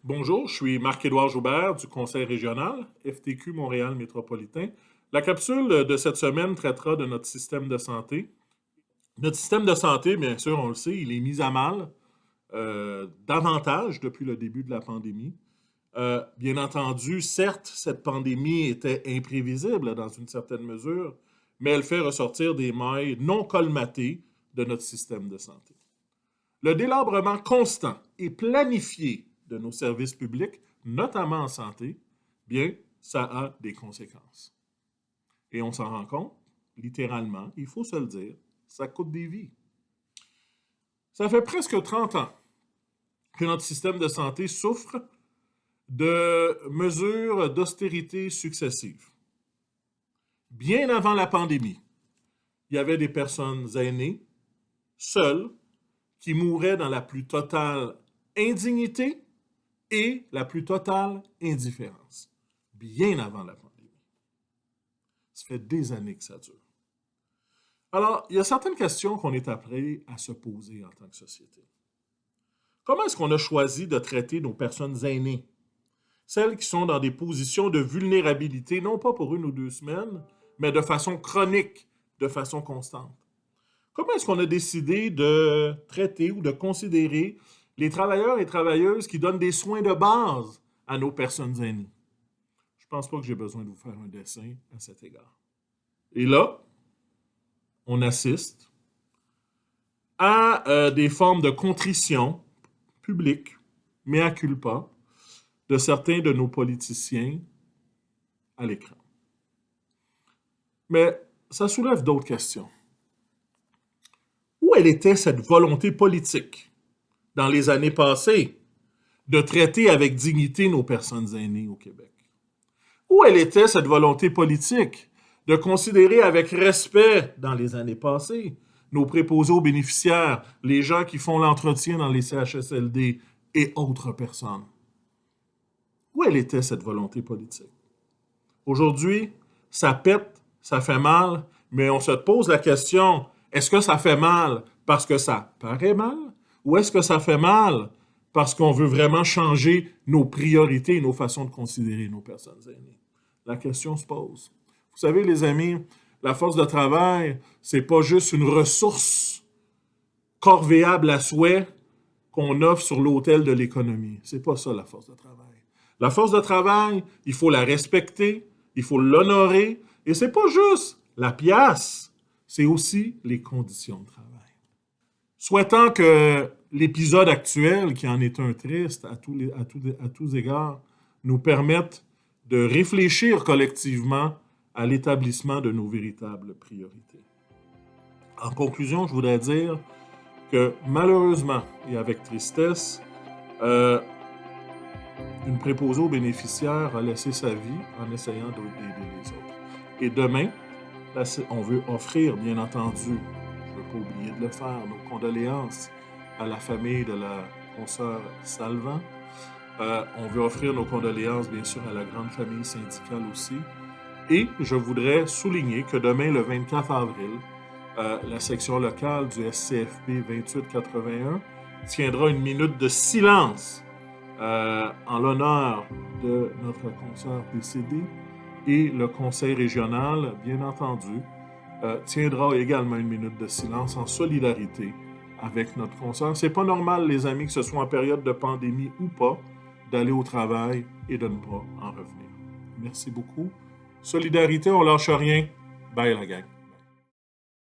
Bonjour, je suis Marc-Édouard Joubert du Conseil régional, FTQ Montréal métropolitain. La capsule de cette semaine traitera de notre système de santé. Notre système de santé, bien sûr, on le sait, il est mis à mal davantage depuis le début de la pandémie. Bien entendu, certes, cette pandémie était imprévisible dans une certaine mesure, mais elle fait ressortir des mailles non colmatées de notre système de santé. Le délabrement constant et planifié de nos services publics, notamment en santé, bien, ça a des conséquences. Et on s'en rend compte, littéralement, il faut se le dire, ça coûte des vies. Ça fait presque 30 ans que notre système de santé souffre de mesures d'austérité successives. Bien avant la pandémie, il y avait des personnes aînées, seules, qui mouraient dans la plus totale indignité et la plus totale indifférence. Bien avant la pandémie. Ça fait des années que ça dure. Alors, il y a certaines questions qu'on est appelé à se poser en tant que société. Comment est-ce qu'on a choisi de traiter nos personnes aînées? Celles qui sont dans des positions de vulnérabilité, non pas pour 1 ou 2 semaines, mais de façon chronique, de façon constante. Comment est-ce qu'on a décidé de traiter ou de considérer les travailleurs et travailleuses qui donnent des soins de base à nos personnes aînées? Je ne pense pas que j'ai besoin de vous faire un dessin à cet égard. Et là, on assiste à des formes de contrition publique, mea culpa, de certains de nos politiciens à l'écran. Mais ça soulève d'autres questions. Où elle était cette volonté politique dans les années passées de traiter avec dignité nos personnes aînées au Québec? Où elle était cette volonté politique de considérer avec respect dans les années passées nos préposés aux bénéficiaires, les gens qui font l'entretien dans les CHSLD et autres personnes? Où elle était cette volonté politique? Aujourd'hui, ça pète, ça fait mal, mais on se pose la question, est-ce que ça fait mal parce que ça paraît mal? Ou est-ce que ça fait mal parce qu'on veut vraiment changer nos priorités et nos façons de considérer nos personnes aînées? La question se pose. Vous savez, les amis, la force de travail, c'est pas juste une ressource corvéable à souhait qu'on offre sur l'autel de l'économie. C'est pas ça, la force de travail. La force de travail, il faut la respecter, il faut l'honorer, et c'est pas juste la pièce, c'est aussi les conditions de travail. Souhaitant que l'épisode actuel, qui en est un triste à tous égards, nous permette de réfléchir collectivement à l'établissement de nos véritables priorités. En conclusion, je voudrais dire que malheureusement et avec tristesse, une préposée aux bénéficiaires a laissé sa vie en essayant d'aider les autres. Et demain, on veut offrir, bien entendu, je ne veux pas oublier de le faire, nos condoléances à la famille de la consoeur Salvant. On veut offrir nos condoléances, bien sûr, à la grande famille syndicale aussi. Et je voudrais souligner que demain, le 24 avril, la section locale du SCFP 2881 tiendra une minute de silence en l'honneur de notre consoeur décédée, et le conseil régional, bien entendu, tiendra également une minute de silence en solidarité avec notre consoeur. C'est pas normal, les amis, que ce soit en période de pandémie ou pas, d'aller au travail et de ne pas en revenir. Merci beaucoup. Solidarité, on lâche rien. Bye la gang.